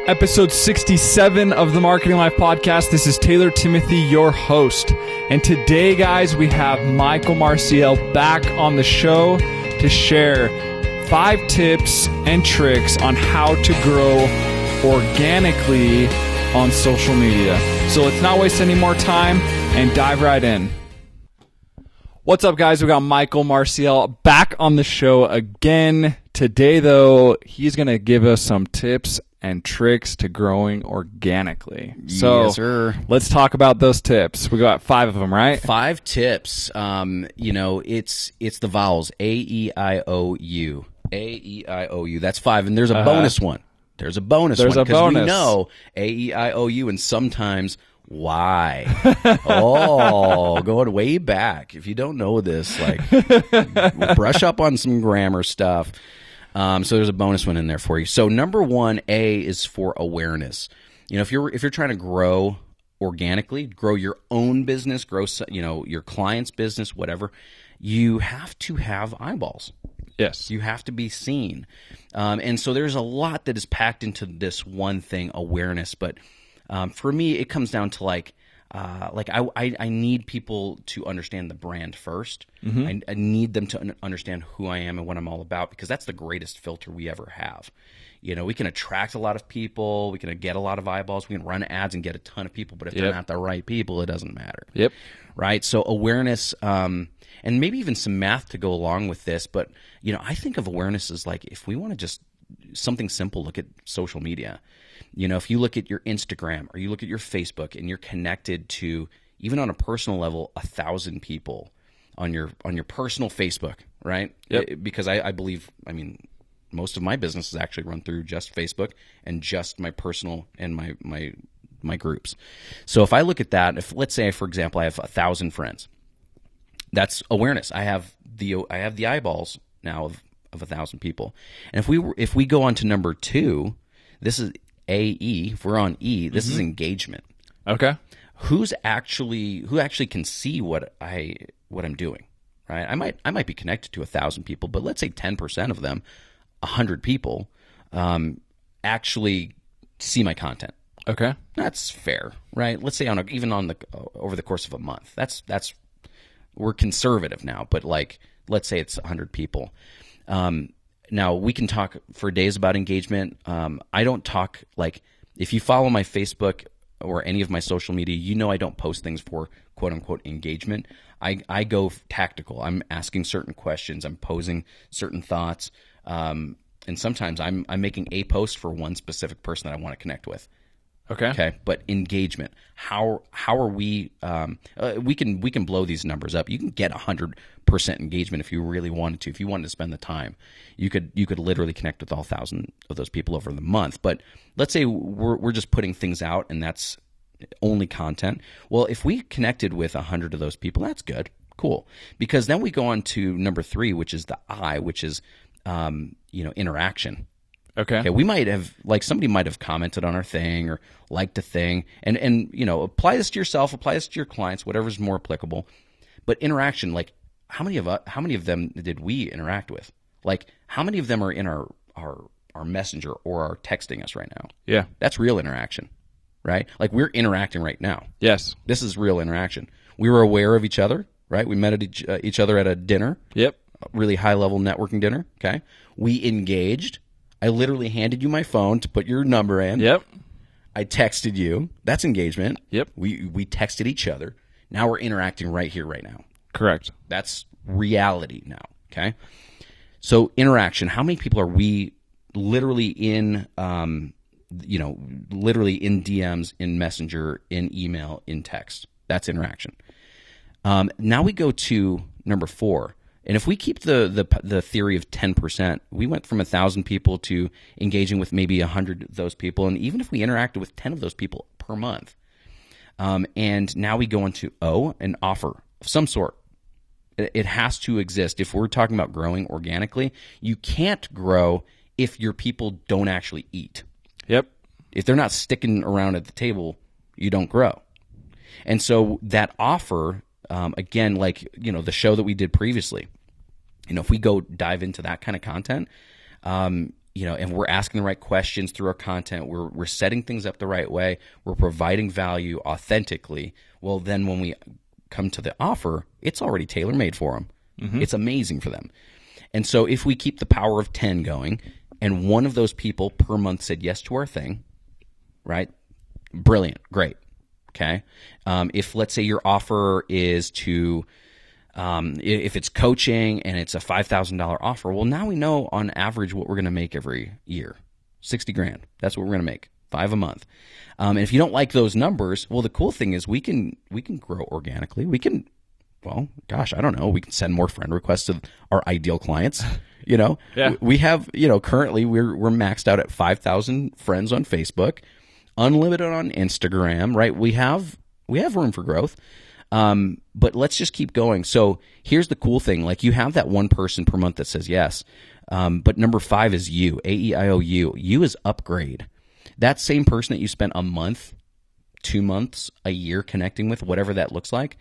Episode 67 of the Marketing Life podcast. This is Taylor Timothy, your host. And today, guys, we have Michael Marcio back on the show to share 5 tips and tricks on how to grow organically on social media. So let's not waste any more time and dive right in. What's up, guys? We got Michael Marcio back on the show again. Today, though, he's going to give us some tips and tricks to growing organically. So yes, sir. Let's talk about those tips. We got 5 of them, right? 5 tips. It's the vowels. A-E-I-O-U. A-E-I-O-U. That's 5. And there's a bonus one. There's a bonus one. Because we know A-E-I-O-U and sometimes why. Going way back. If you don't know this, brush up on some grammar stuff. So there's a bonus one in there for you. So number 1, A, is for awareness. If you're trying to grow organically, grow your own business, grow your client's business, whatever, you have to have eyeballs. Yes. You have to be seen. And so there's a lot that is packed into this one thing, awareness. But for me, it comes down to I need people to understand the brand first. Mm-hmm. I need them to understand who I am and what I'm all about, because that's the greatest filter we ever have. We can attract a lot of people. We can get a lot of eyeballs. We can run ads and get a ton of people. But if they're not the right people, it doesn't matter. Yep. Right? So awareness, and maybe even some math to go along with this. But, I think of awareness as if we want to just something simple, look at social media. If you look at your Instagram or you look at your Facebook and you're connected to, even on a personal level, 1,000 people on your personal Facebook, right? Yep. Because I believe, most of my business is actually run through just Facebook and just my personal and my groups. So if I look at that, let's say, for example, I have 1,000 friends, that's awareness. I have the eyeballs now of 1,000 people. And if we go on to number 2, this is AE. If we're on E, this is engagement. Okay. Who actually can see what I'm doing, right? I might be connected to 1,000 people, but let's say 10% of them, 100 people, actually see my content. Okay. That's fair, right? Let's say over the course of a month. That's we're conservative now, but let's say it's 100 people. Now, we can talk for days about engagement. I don't talk if you follow my Facebook or any of my social media, I don't post things for quote-unquote engagement. I go tactical. I'm asking certain questions. I'm posing certain thoughts. And sometimes I'm making a post for one specific person that I want to connect with. Okay. But engagement, how are we? We can blow these numbers up. You can get 100% engagement if you really wanted to. If you wanted to spend the time, you could literally connect with all 1,000 of those people over the month. But let's say we're just putting things out, and that's only content. Well, if we connected with 100 of those people, that's good, cool. Because then we go on to number 3, which is the I, which is interaction. Okay. We might have, somebody might have commented on our thing or liked a thing, and apply this to yourself, apply this to your clients, whatever's more applicable. But interaction, how many of them did we interact with? How many of them are in our messenger or are texting us right now? Yeah. That's real interaction, right? We're interacting right now. Yes. This is real interaction. We were aware of each other, right? We met at each other at a dinner. Yep. A really high-level networking dinner, okay? We engaged. I literally handed you my phone to put your number in. Yep. I texted you. That's engagement. Yep. We texted each other. Now we're interacting right here, right now. Correct. That's reality now, okay? So interaction, how many people are we literally in, literally in DMs, in Messenger, in email, in text? That's interaction. Now we go to number 4. And if we keep the theory of 10%, we went from 1,000 people to engaging with maybe 100 of those people. And even if we interacted with 10 of those people per month, and now we go into O, an offer of some sort. It has to exist. If we're talking about growing organically, you can't grow if your people don't actually eat. Yep. If they're not sticking around at the table, you don't grow. And so that offer, again, the show that we did previously, if we go dive into that kind of content, and we're asking the right questions through our content. We're setting things up the right way. We're providing value authentically. Well, then when we come to the offer, it's already tailor-made for them. Mm-hmm. It's amazing for them. And so if we keep the power of 10 going, and one of those people per month said yes to our thing, right? Brilliant. Great. Okay. If let's say your offer is to, if it's coaching and it's a $5,000 offer, well, now we know on average what we're going to make every year, 60 grand. That's what we're going to make, 5 a month. And if you don't like those numbers, well, the cool thing is we can grow organically. We can, well, gosh, I don't know. We can send more friend requests to our ideal clients. Yeah. We have, currently we're maxed out at 5,000 friends on Facebook, unlimited on Instagram, right? We have room for growth. But let's just keep going. So here's the cool thing. Like, you have that one person per month that says yes. But number 5 is you, AEIOU. You is upgrade. That same person that you spent a month, 2 months, a year connecting with, whatever that looks like,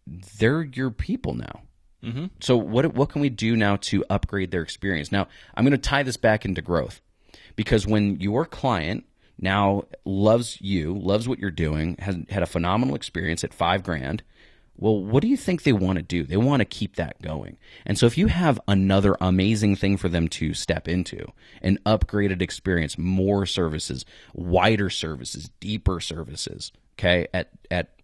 they're your people now. Mm-hmm. So what can we do now to upgrade their experience? Now, I'm going to tie this back into growth, because when your client now loves you, loves what you're doing, has had a phenomenal experience at 5 grand, well, what do you think they want to do? They want to keep that going. And so if you have another amazing thing for them to step into, an upgraded experience, more services, wider services, deeper services, okay, at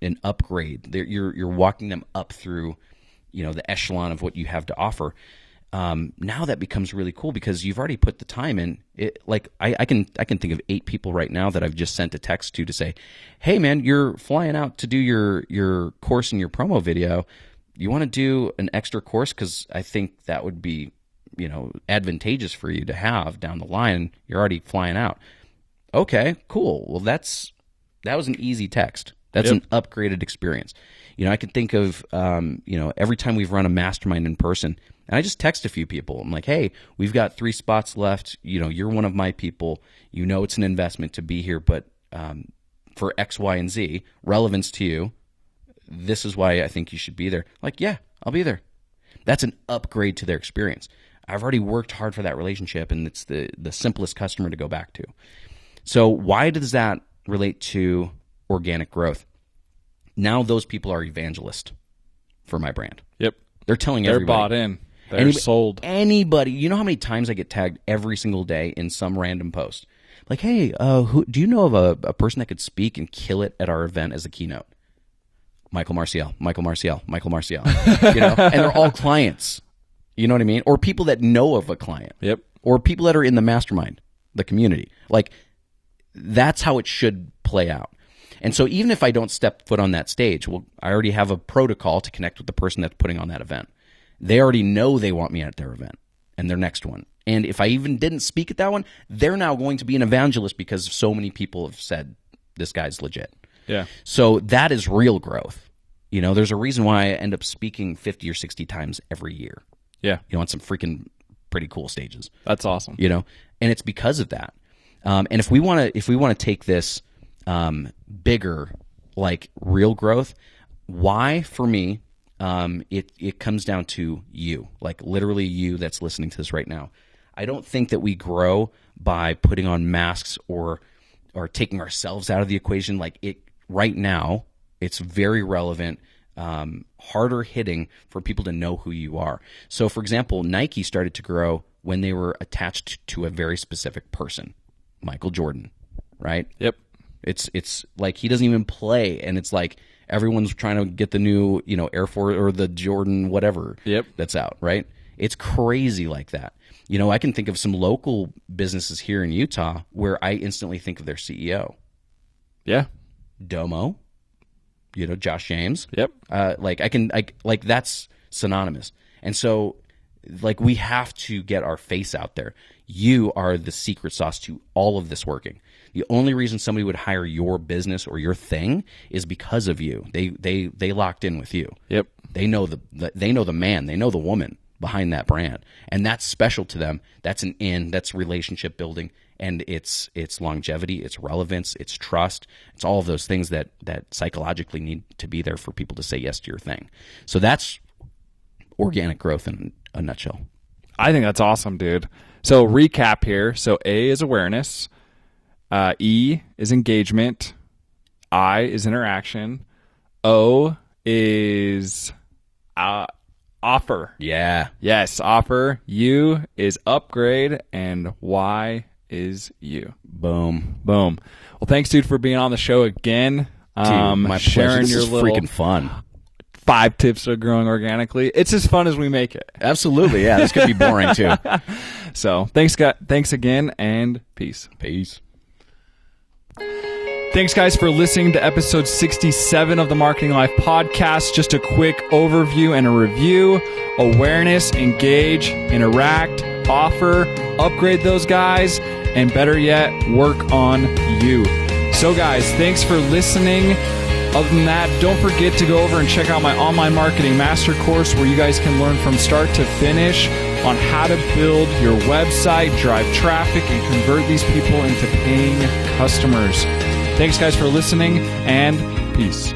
an upgrade, you're walking them up through, the echelon of what you have to offer. Now that becomes really cool, because you've already put the time in. I can think of 8 people right now that I've just sent a text to say, hey man, you're flying out to do your course and your promo video. You want to do an extra course? Because I think that would be, advantageous for you to have down the line. You're already flying out. Okay, cool. Well, that was an easy text. That's an upgraded experience. I can think of, every time we've run a mastermind in person, and I just text a few people. I'm like, hey, we've got 3 spots left. You're one of my people. It's an investment to be here, but for X, Y, and Z, relevance to you, this is why I think you should be there. Like, yeah, I'll be there. That's an upgrade to their experience. I've already worked hard for that relationship, and it's the simplest customer to go back to. So why does that relate to organic growth? Now those people are evangelists for my brand. Yep. They're telling They're everybody. Bought in. They're sold. Anybody. You know how many times I get tagged every single day in some random post? Like, hey, do you know of a person that could speak and kill it at our event as a keynote? Michael Marcio. And they're all clients. You know what I mean? Or people that know of a client. Yep. Or people that are in the mastermind, the community. Like, that's how it should play out. And so even if I don't step foot on that stage, well, I already have a protocol to connect with the person that's putting on that event. They already know they want me at their event and their next one. And if I even didn't speak at that one, they're now going to be an evangelist because so many people have said, this guy's legit. Yeah. So that is real growth. There's a reason why I end up speaking 50 or 60 times every year. Yeah. On some freaking pretty cool stages. That's awesome. And it's because of that. And if we want to take this bigger, like real growth, why for me, it comes down to you, like literally you that's listening to this right now. I don't think that we grow by putting on masks or taking ourselves out of the equation. Like, it right now, it's very relevant, harder hitting for people to know who you are. So for example, Nike started to grow when they were attached to a very specific person, Michael Jordan, right? Yep. It's like he doesn't even play, and it's like everyone's trying to get the new, Air Force or the Jordan whatever that's out, right? It's crazy like that. I can think of some local businesses here in Utah where I instantly think of their CEO. Yeah. Domo, Josh James. Yep. That's synonymous. And so, we have to get our face out there. You are the secret sauce to all of this working. The only reason somebody would hire your business or your thing is because of you. They locked in with you. Yep. They know the man, they know the woman behind that brand, and that's special to them. That's that's relationship building, and it's longevity, it's relevance, it's trust. It's all of those things that psychologically need to be there for people to say yes to your thing. So that's organic growth in a nutshell. I think that's awesome, dude. So recap here. So A is awareness. E is engagement. I is interaction. O is offer. Yeah. Yes, offer. U is upgrade. And Y is you. Boom. Boom. Well, thanks, dude, for being on the show again. Dude, my sharing pleasure. This your is little freaking fun. 5 tips of growing organically. It's as fun as we make it. Absolutely. Yeah, this could be boring too. So thanks again, and peace. Peace. Thanks, guys, for listening to episode 67 of the Marketing Life podcast. Just a quick overview and a review. Awareness, engage, interact, offer, upgrade those guys, and better yet, work on you. So, guys, thanks for listening. Other than that, don't forget to go over and check out my online marketing master course where you guys can learn from start to finish on how to build your website, drive traffic, and convert these people into paying customers. Thanks, guys, for listening, and peace.